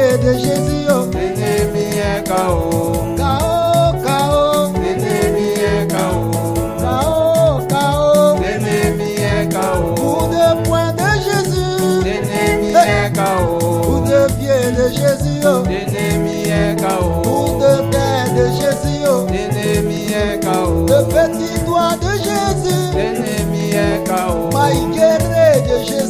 pieds de Jésus. L'ennemi est KO. K.O. K.O. L'ennemi est KO. K.O. K.O. L'ennemi est KO. Coup de poing de Jésus. L'ennemi est KO. Coup de pied de Jésus. L'ennemi est KO. Coup de tête de Jésus. L'ennemi est KO. Le petit doigt de Jésus. L'ennemi est KO. Maïkéré de Jésus.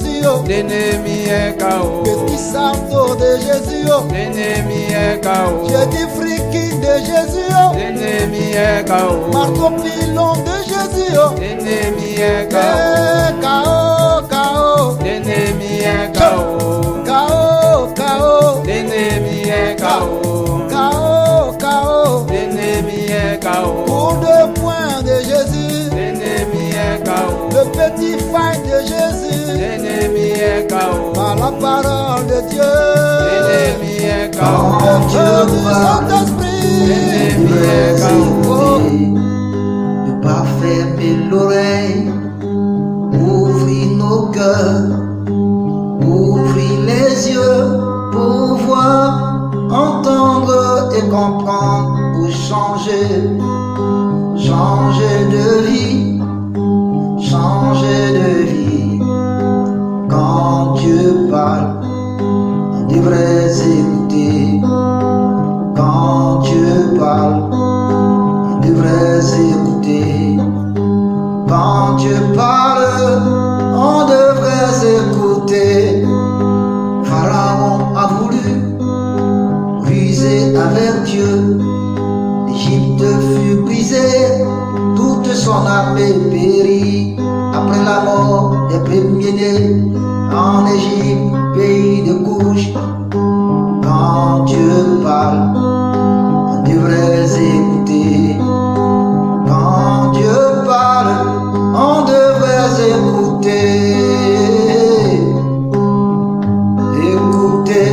L'ennemi est KO. Petit santo de Jésus. L'ennemi est KO. J'ai dit friki de Jésus. L'ennemi est KO. Marteau pilon de Jésus. L'ennemi est KO. K.O. K.O. L'ennemi est KO. K.O. K.O. L'ennemi est KO. K.O. K.O. L'ennemi est KO. Coup de poing de Jésus. L'ennemi est KO. Le petit faille de Jésus. L'ennemi est KO. Par la parole de Dieu. L'ennemi est KO. Le feu du Saint-Esprit. L'ennemi est KO. Ne pas fermer l'oreille, ouvrir nos cœurs, ouvrir les yeux pour voir, entendre et comprendre, pour changer, changer de vie, changer de vie. Quand Dieu parle, on devrait écouter. Quand Dieu parle, on devrait écouter. Quand Dieu parle, on devrait écouter. Pharaon a voulu ruser avec Dieu. L'Égypte fut brisée, toute son armée périt. Après la mort des premiers-nés en Égypte, pays de couche. Quand Dieu parle, on devrait écouter. Quand Dieu parle, on devrait écouter. Écouter.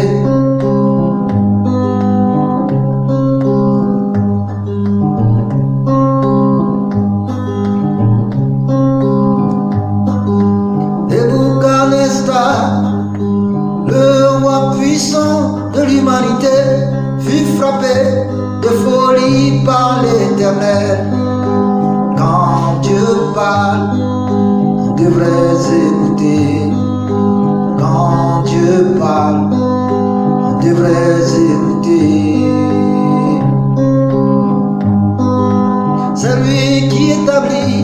Nebuchadnezzar, le roi puissant de l'humanité, fut frappé de folie par l'Éternel. Quand Dieu parle, on devrait écouter. Quand Dieu parle, on devrait écouter. C'est lui qui établit,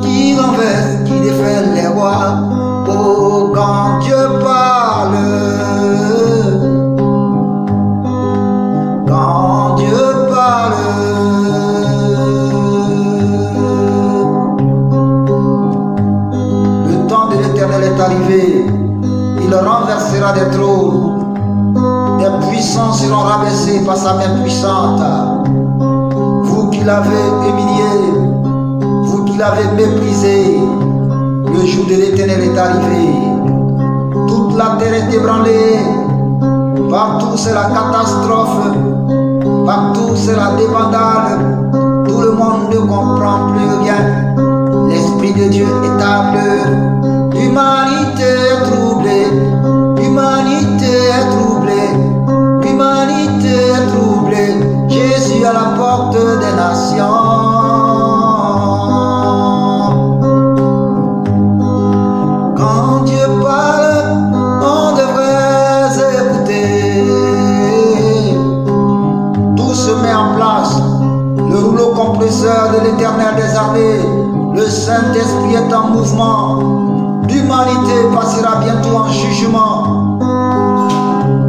qui renverse, qui défait les rois. Oh, quand Dieu parle, quand Dieu parle, le temps de l'Éternel est arrivé. Il renversera des trônes, des puissants seront rabaissés par sa main puissante. Vous qui l'avez humilié, vous qui l'avez méprisé, le jour de l'Éternel est arrivé. Toute la terre est ébranlée. Partout c'est la catastrophe. Partout c'est la débandade. Tout le monde ne comprend plus rien. L'Esprit de Dieu est à l'œuvre. L'humanité est troublée. L'humanité est troublée. L'humanité est troublée. Jésus à la porte des nations. Quand Dieu parle, on devrait écouter. Tout se met en place. Le rouleau compresseur de l'Éternel des armées, le Saint-Esprit est en mouvement. L'humanité passera bientôt en jugement.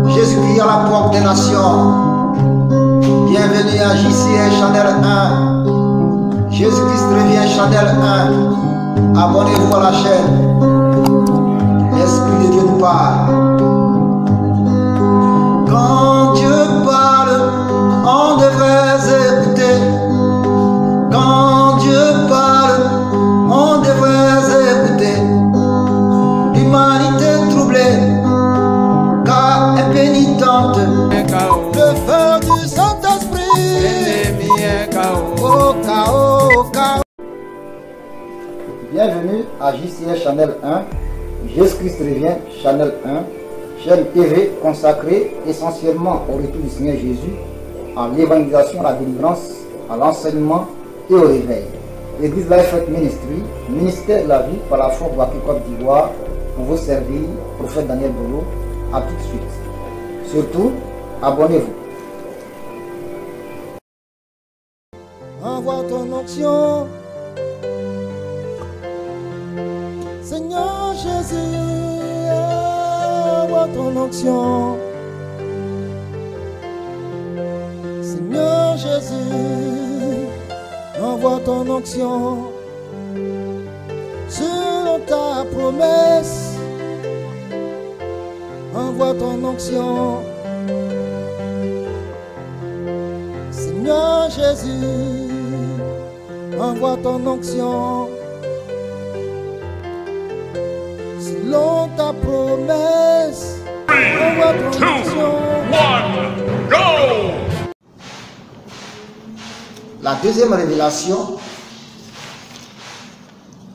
Jésus-Christ à la porte des nations. Bienvenue à JCR Channel 1. Jésus-Christ revient Channel 1. Abonnez-vous à la chaîne. L'Esprit de Dieu nous parle. Quand Dieu parle, on devrait écouter. Quand Dieu parle, on devrait écouter. L'humanité troublée, car impénitente. Le feu du Saint-Esprit. L'ennemi est KO. Oh, K.O. K.O. Bienvenue à JCR Channel 1. Jésus-Christ revient Channel 1. chaîne TV consacrée essentiellement au retour du Seigneur Jésus, à l'évangélisation, à la délivrance, à l'enseignement et au réveil. L'église Life Ministry, ministère de la vie par la foi de Côte d'Ivoire, pour vous servir, prophète Daniel Bolo. À tout de suite. Surtout, abonnez-vous. Envoie ton onction, Seigneur Jésus, envoie ton onction, Seigneur Jésus, envoie ton onction, sur ta promesse, envoie ton onction, Seigneur Jésus, envoie ton onction, selon ta promesse, envoie ton onction. 1, go! La deuxième révélation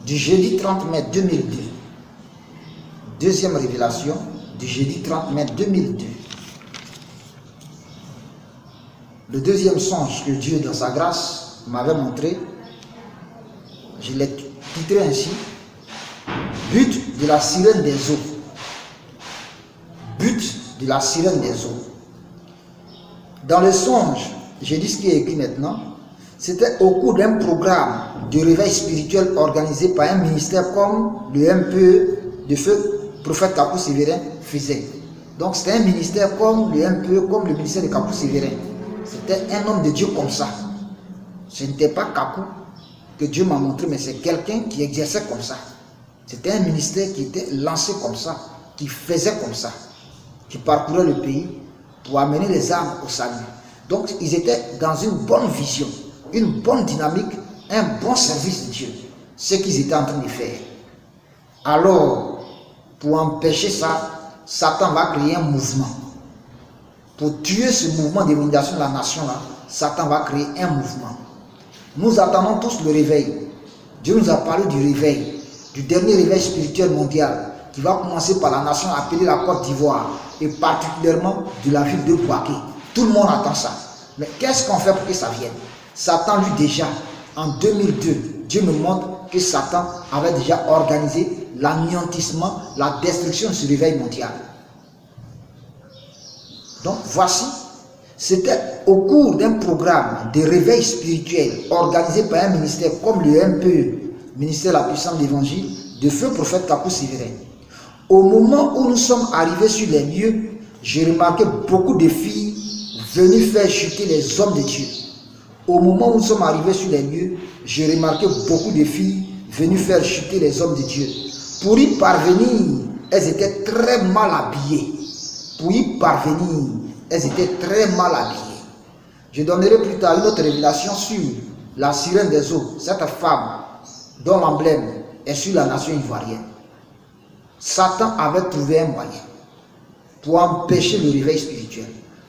du jeudi 30 mai 2002. Deuxième révélation du jeudi 30 mai 2002. Le deuxième songe que Dieu, dans sa grâce, m'avait montré, je l'ai titré ainsi: but de la sirène des eaux. But de la sirène des eaux. Dans le songe, j'ai dit ce qui est écrit maintenant, c'était au cours d'un programme de réveil spirituel organisé par un ministère comme le MPE de feu prophète Kakou Sévérin faisait. Donc c'était un ministère comme le MPE, comme le ministère de Kakou Sévérin. C'était un homme de Dieu comme ça. Ce n'était pas Kakou que Dieu m'a montré, mais c'est quelqu'un qui exerçait comme ça. C'était un ministère qui était lancé comme ça, qui faisait comme ça, qui parcourait le pays pour amener les âmes au salut. Donc ils étaient dans une bonne vision, une bonne dynamique, un bon service de Dieu, ce qu'ils étaient en train de faire. Alors, pour empêcher ça, Satan va créer un mouvement. Pour tuer ce mouvement d'évangélisation de la nation là, Satan va créer un mouvement. Nous attendons tous le réveil. Dieu nous a parlé du réveil, du dernier réveil spirituel mondial, qui va commencer par la nation appelée la Côte d'Ivoire, et particulièrement de la ville de Bouaké. Tout le monde attend ça. Mais qu'est-ce qu'on fait pour que ça vienne? Satan, lui, déjà, en 2002, Dieu me montre que Satan avait déjà organisé l'anéantissement, la destruction de ce réveil mondial. Donc voici, c'était au cours d'un programme de réveil spirituel organisé par un ministère comme le MPE, ministère de la puissance de l'évangile, de feu prophète Kakou Sévérin. Au moment où nous sommes arrivés sur les lieux, j'ai remarqué beaucoup de filles venues faire chuter les hommes de Dieu. Au moment où nous sommes arrivés sur les lieux, j'ai remarqué beaucoup de filles venues faire chuter les hommes de Dieu. Pour y parvenir, elles étaient très mal habillées. Pour y parvenir, elles étaient très mal habillées. Je donnerai plus tard une autre révélation sur la sirène des eaux, cette femme dont l'emblème est sur la nation ivoirienne. Satan avait trouvé un moyen pour empêcher le réveil spirituel,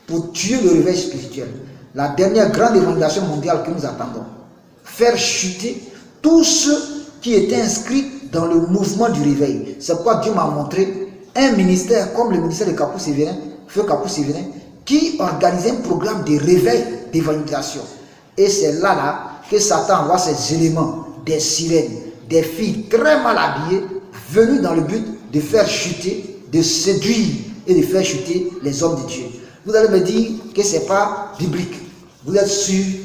pour tuer le réveil spirituel. La dernière grande évangélisation mondiale que nous attendons. Faire chuter tous ceux qui étaient inscrits dans le mouvement du réveil. C'est pourquoi Dieu m'a montré un ministère comme le ministère de Kakou Sévérin, feu Kakou Sévérin, qui organisait un programme de réveil d'évangélisation. Et c'est là que Satan envoie ces éléments, des sirènes, des filles très mal habillées, venues dans le but de faire chuter, de séduire et de faire chuter les hommes de Dieu. Vous allez me dire que ce n'est pas biblique. Vous êtes sûrs,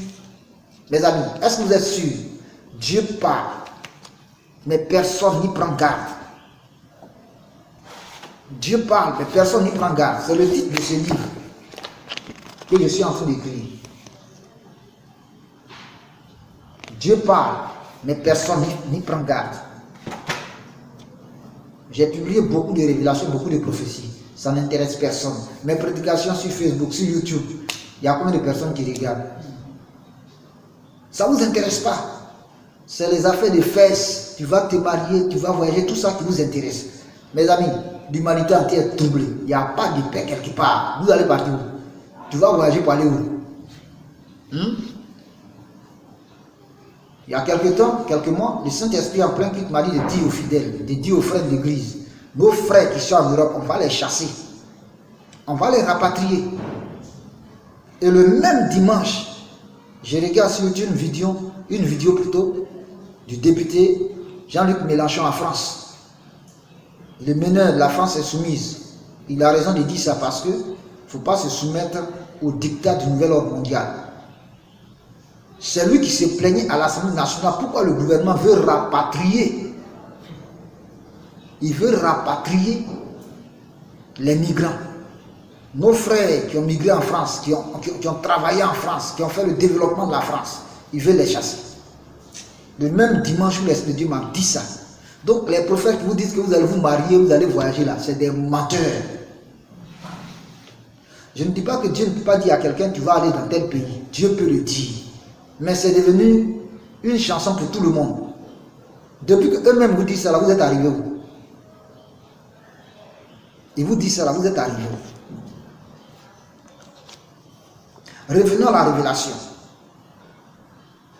mes amis? Est-ce que vous êtes sûrs? Dieu parle, mais personne n'y prend garde. Dieu parle, mais personne n'y prend garde. C'est le titre de ce livre que je suis en train d'écrire. Dieu parle, mais personne n'y prend garde. J'ai publié beaucoup de révélations, beaucoup de prophéties. Ça n'intéresse personne. Mes prédications sur Facebook, sur YouTube, il y a combien de personnes qui regardent? Ça ne vous intéresse pas. C'est les affaires de fesses. Tu vas te marier, tu vas voyager, tout ça qui vous intéresse. Mes amis, l'humanité entière est troublée. Il n'y a pas de paix quelque part. Vous allez partir où? Tu vas voyager pour aller où? Il y a quelques temps, quelques mois, le Saint-Esprit en plein culte m'a dit de dire aux fidèles, de dire aux frères de l'église, nos frères qui sont en Europe, on va les chasser. on va les rapatrier. Et le même dimanche, je regarde sur une vidéo plutôt, du député Jean-Luc Mélenchon en France. Le meneur de la France insoumise. Il a raison de dire ça parce que il ne faut pas se soumettre au dictat du nouvel ordre mondial. C'est lui qui se plaignait à l'Assemblée nationale pourquoi le gouvernement veut rapatrier. Il veut rapatrier les migrants. Nos frères qui ont migré en France, qui ont travaillé en France, qui ont fait le développement de la France, il veut les chasser. Le même dimanche où l'Esprit de Dieu m'a dit ça. Donc les prophètes qui vous disent que vous allez vous marier, vous allez voyager là, c'est des menteurs. Je ne dis pas que Dieu ne peut pas dire à quelqu'un tu vas aller dans tel pays. Dieu peut le dire. Mais c'est devenu une chanson pour tout le monde. Depuis qu'eux-mêmes vous disent ça là, vous êtes arrivés où? Ils vous disent ça là, vous êtes arrivés où? Revenons à la révélation.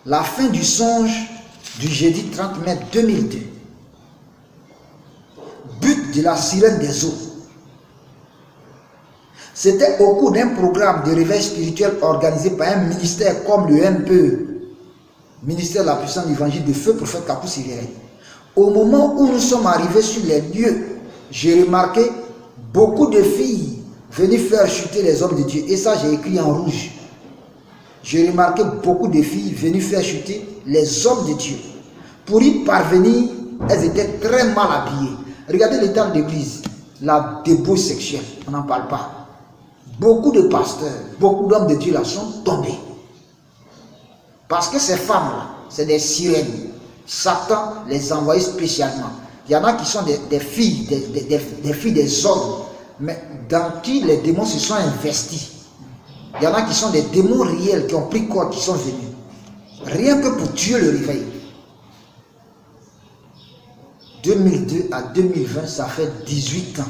La fin du songe du jeudi 30 mai 2002. But de la sirène des eaux. C'était au cours d'un programme de réveil spirituel organisé par un ministère comme le MPE, ministère de la puissance de l'évangile de feu prophète Kakou Siré. Au moment où nous sommes arrivés sur les lieux, j'ai remarqué beaucoup de filles venues faire chuter les hommes de Dieu. Et ça, j'ai écrit en rouge. J'ai remarqué beaucoup de filles venues faire chuter les hommes de Dieu. Pour y parvenir, elles étaient très mal habillées. Regardez l'état de l'église, la débauche sexuelle, on n'en parle pas. Beaucoup de pasteurs, beaucoup d'hommes de Dieu là sont tombés. Parce que ces femmes-là, c'est des sirènes. Satan les envoie spécialement. Il y en a qui sont des filles, des filles des hommes, mais dans qui les démons se sont investis. Il y en a qui sont des démons réels, qui ont pris corps, qui sont venus. Rien que pour Dieu le réveil. 2002 à 2020, ça fait 18 ans.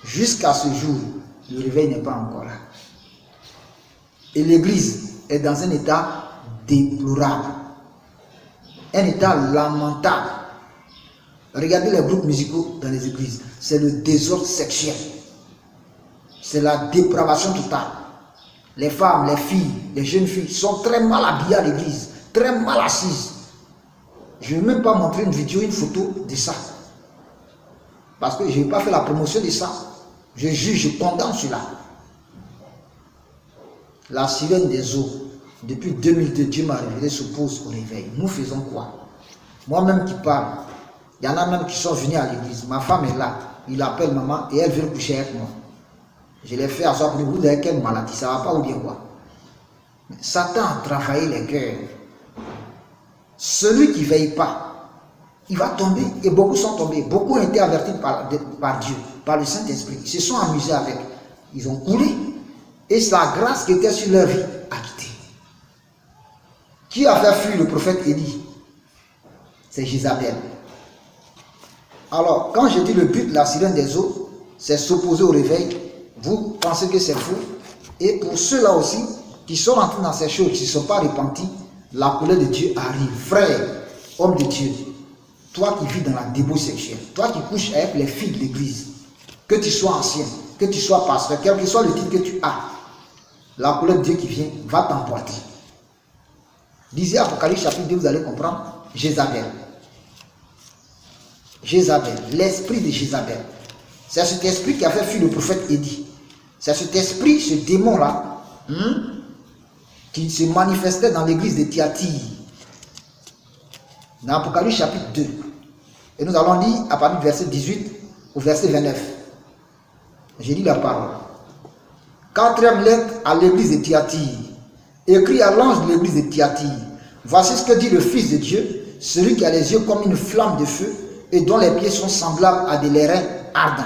Jusqu'à ce jour, le réveil n'est pas encore là. Et l'église est dans un état déplorable. Un état lamentable. Regardez les groupes musicaux dans les églises. C'est le désordre sexuel. C'est la dépravation totale. Les femmes, les filles, les jeunes filles sont très mal habillées à l'église. Très mal assises. Je ne vais même pas montrer une vidéo, une photo de ça. Parce que je n'ai pas fait la promotion de ça. Je juge, je condamne cela. La sirène des eaux, depuis 2002, Dieu m'a révélé, s'oppose au réveil. Nous faisons quoi? Moi-même qui parle, il y en a même qui sont venus à l'église. Ma femme est là, il appelle maman et elle veut coucher avec moi. Je l'ai fait à soi pour vous avez quelle maladie, ça ne va pas ou bien quoi? Mais Satan a travaillé les cœurs. Celui qui ne veille pas, il va tomber. Et beaucoup sont tombés. Beaucoup ont été avertis par Dieu, par le Saint-Esprit. Ils se sont amusés avec. Ils ont coulé. Et la grâce qui était sur leur vie a quitté. Qui a fait fuir le prophète Élie? C'est Jézabel. Alors, quand je dis le but de la sirène des eaux, c'est s'opposer au réveil. Vous pensez que c'est faux. Et pour ceux-là aussi, qui sont rentrés dans ces choses, qui ne sont pas repentis, la colère de Dieu arrive. Frère, homme de Dieu, toi qui vis dans la débauche sexuelle, toi qui couches avec les filles de l'église, que tu sois ancien, que tu sois pasteur, quel que soit le titre que tu as, la colère de Dieu qui vient va t'emporter. Lisez Apocalypse chapitre 2, vous allez comprendre. Jézabel. Jézabel, l'esprit de Jézabel. C'est cet esprit qui a fait fuir le prophète Élie. C'est cet esprit, ce démon-là, qui se manifestait dans l'église de Thyatire. Dans Apocalypse chapitre 2. Et nous allons lire à partir du verset 18 au verset 29. J'ai lu la parole. 4e lettre à l'église de Thyatire. Écrit à l'ange de l'église de Thyatire. Voici ce que dit le Fils de Dieu, celui qui a les yeux comme une flamme de feu et dont les pieds sont semblables à des lérins ardents.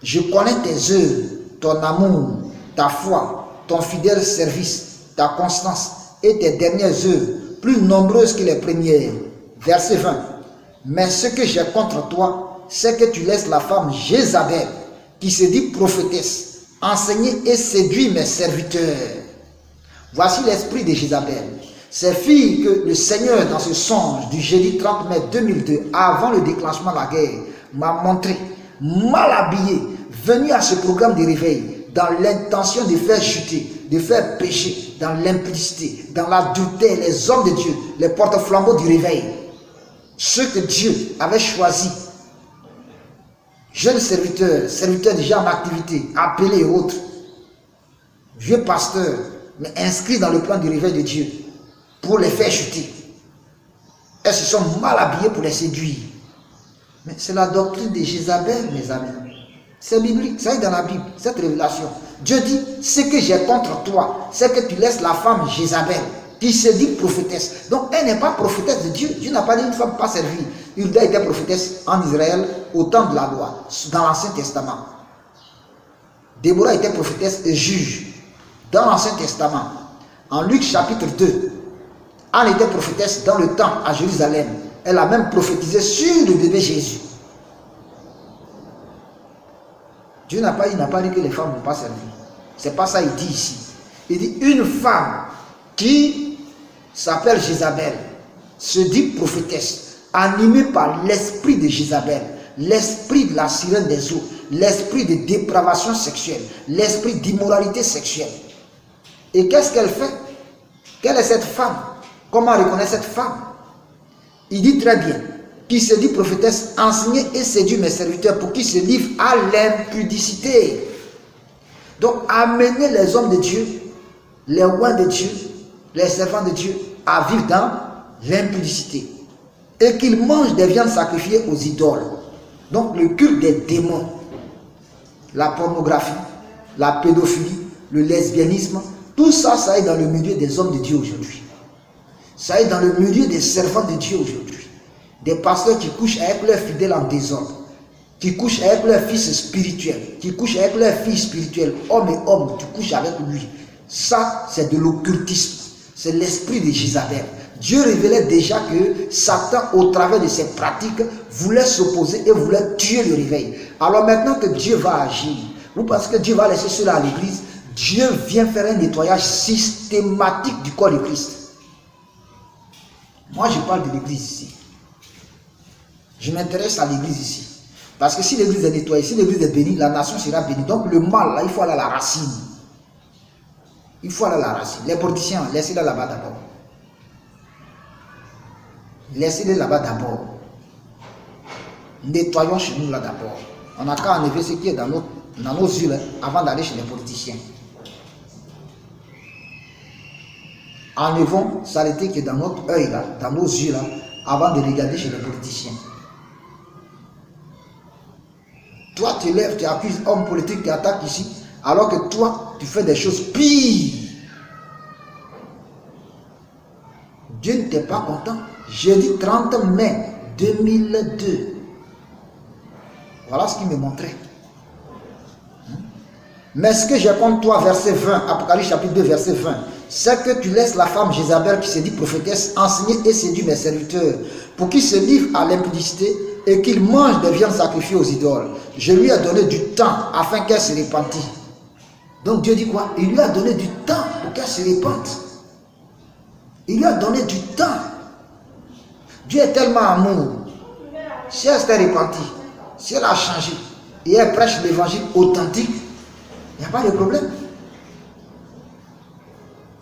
Je connais tes œuvres, ton amour, ta foi, ton fidèle service, ta constance et tes dernières œuvres, plus nombreuses que les premières. Verset 20. Mais ce que j'ai contre toi, c'est que tu laisses la femme Jézabel, qui se dit prophétesse, enseigner et séduire mes serviteurs. Voici l'esprit de Jézabel. Ces filles que le Seigneur, dans ce songe du jeudi 30 mai 2002, avant le déclenchement de la guerre, m'a montré, mal habillées, venues à ce programme de réveil, dans l'intention de faire chuter, de faire pécher, dans l'impudicité, dans l'adultère, les hommes de Dieu, les porte-flambeaux du réveil, ceux que Dieu avait choisis, jeunes serviteurs, serviteurs déjà en activité, appelés et autres, vieux pasteurs, mais inscrits dans le plan du réveil de Dieu, pour les faire chuter. Elles se sont mal habillées pour les séduire. Mais c'est la doctrine de Jézabel, mes amis. C'est biblique, ça est dans la Bible, cette révélation. Dieu dit, ce que j'ai contre toi, c'est que tu laisses la femme Jézabel, qui se dit prophétesse. Donc elle n'est pas prophétesse de Dieu. Dieu n'a pas dit une femme pas servie. Hulda était prophétesse en Israël au temps de la loi, dans l'Ancien Testament. Déborah était prophétesse et juge dans l'Ancien Testament. En Luc chapitre 2, Anne était prophétesse dans le temple à Jérusalem. Elle a même prophétisé sur le bébé Jésus. Dieu n'a pas dit que les femmes ne vont pas servir. C'est pas ça il dit ici. Il dit une femme qui s'appelle Jézabel se dit prophétesse, animée par l'esprit de Jézabel, l'esprit de la sirène des eaux, l'esprit de dépravation sexuelle, l'esprit d'immoralité sexuelle. Et qu'est-ce qu'elle fait? Quelle est cette femme? Comment reconnaître cette femme? Il dit très bien, qui se dit prophétesse, enseigner et séduire mes serviteurs pour qu'ils se livrent à l'impudicité. Donc amener les hommes de Dieu, les rois de Dieu, les servants de Dieu à vivre dans l'impudicité. Et qu'ils mangent des viandes sacrifiées aux idoles. Donc le culte des démons, la pornographie, la pédophilie, le lesbianisme, tout ça, ça est dans le milieu des hommes de Dieu aujourd'hui. Ça est dans le milieu des servants de Dieu aujourd'hui. Des pasteurs qui couchent avec leurs fidèles en désordre, qui couchent avec leurs fils spirituels, qui couchent avec leurs filles spirituelles, homme et homme, tu couches avec lui. Ça, c'est de l'occultisme. C'est l'esprit de Jézabel. Dieu révélait déjà que Satan, au travers de ses pratiques, voulait s'opposer et voulait tuer le réveil. Alors maintenant que Dieu va agir, ou parce que Dieu va laisser cela à l'église, Dieu vient faire un nettoyage systématique du corps de Christ. Moi, je parle de l'église ici. Je m'intéresse à l'église ici. Parce que si l'église est nettoyée, si l'église est bénie, la nation sera bénie. Donc le mal, là, il faut aller à la racine. Il faut aller à la racine. Les politiciens, laissez-les là-bas d'abord. Laissez-les là-bas d'abord. Nettoyons chez nous là d'abord. On n'a qu'à enlever ce qui est dans nos yeux là, avant d'aller chez les politiciens. Enlevons saleté qui est dans notre œil là, dans nos yeux là, avant de regarder chez les politiciens. Toi, tu lèves, tu accuses homme politique, tu attaques ici, alors que toi, tu fais des choses pires. Dieu ne t'est pas content. Jeudi 30 mai 2002. Voilà ce qu'il me montrait. Mais ce que j'ai contre toi, verset 20, Apocalypse chapitre 2, verset 20, c'est que tu laisses la femme Jézabel qui se dit prophétesse enseigner et séduire mes serviteurs pour qu'ils se livrent à l'impudicité et qu'ils mangent des viandes sacrifiées aux idoles. Je lui ai donné du temps afin qu'elle se repentisse. Donc Dieu dit quoi? Il lui a donné du temps pour qu'elle se repente. Il lui a donné du temps. Dieu est tellement amour. Si elle s'est repentie, si elle a changé et elle prêche l'évangile authentique, il n'y a pas de problème.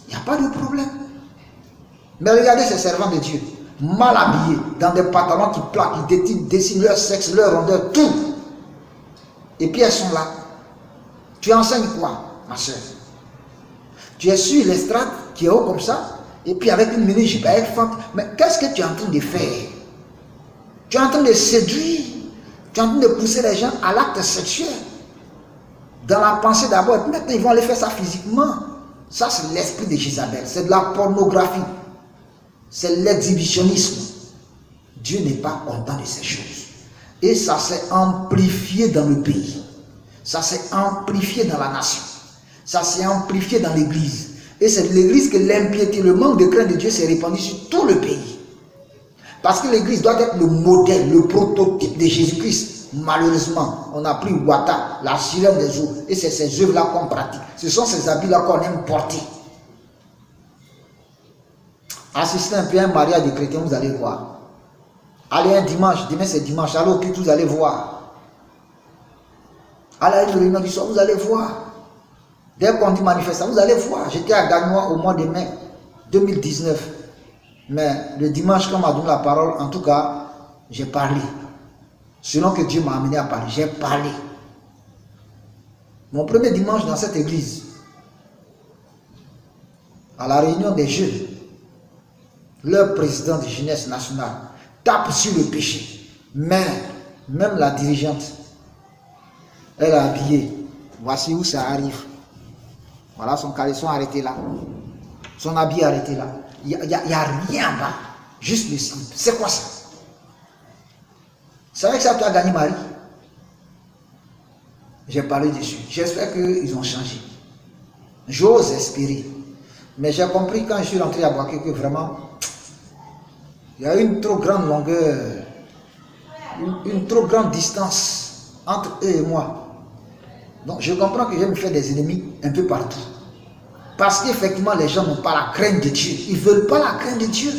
Il n'y a pas de problème. Mais regardez ces servants de Dieu, mal habillés, dans des pantalons qui plaquent, qui dessinent leur sexe, leur rondeur, tout. Et puis elles sont là. Tu enseignes quoi, ma soeur? Tu es sur l'estrade qui est haut comme ça, et puis avec une mini-jupe avec fente. Mais qu'est-ce que tu es en train de faire? Tu es en train de séduire. Tu es en train de pousser les gens à l'acte sexuel. Dans la pensée d'abord, et puis maintenant ils vont aller faire ça physiquement. Ça, c'est l'esprit de Jézabel. C'est de la pornographie. C'est l'exhibitionnisme. Dieu n'est pas content de ces choses. Et ça s'est amplifié dans le pays. Ça s'est amplifié dans la nation. Ça s'est amplifié dans l'église. Et c'est l'église que l'impiété, le manque de crainte de Dieu s'est répandu sur tout le pays. Parce que l'église doit être le modèle, le prototype de Jésus-Christ. Malheureusement, on a pris Ouata, la sirène des eaux, et c'est ces œuvres-là qu'on pratique. Ce sont ces habits-là qu'on aime porter. Assistez un peu à un mariage de chrétiens, vous allez voir. Allez un dimanche, demain c'est dimanche, allez au culte, vous allez voir. Allez à une réunion du soir, vous allez voir. Dès qu'on dit manifestation, vous allez voir. J'étais à Gagnois au mois de mai 2019. Mais le dimanche, quand on m'a donné la parole, en tout cas, j'ai parlé. Selon que Dieu m'a amené à parler, j'ai parlé. Mon premier dimanche dans cette église, à la réunion des jeunes, leur président de jeunesse nationale tape sur le péché. Mais même la dirigeante, elle a habillé. Voici où ça arrive. Voilà son caleçon arrêté là. Son habit arrêté là. Il n'y a rien en bas. Juste le slip. C'est quoi ça? C'est vrai que ça t'a gagné Marie. J'ai parlé dessus. J'espère qu'ils ont changé. J'ose espérer. Mais j'ai compris quand je suis rentré à Boaké que vraiment, il y a une trop grande longueur, une trop grande distance entre eux et moi. Donc je comprends que je vais me faire des ennemis un peu partout. Parce qu'effectivement, les gens n'ont pas la crainte de Dieu. Ils ne veulent pas la crainte de Dieu.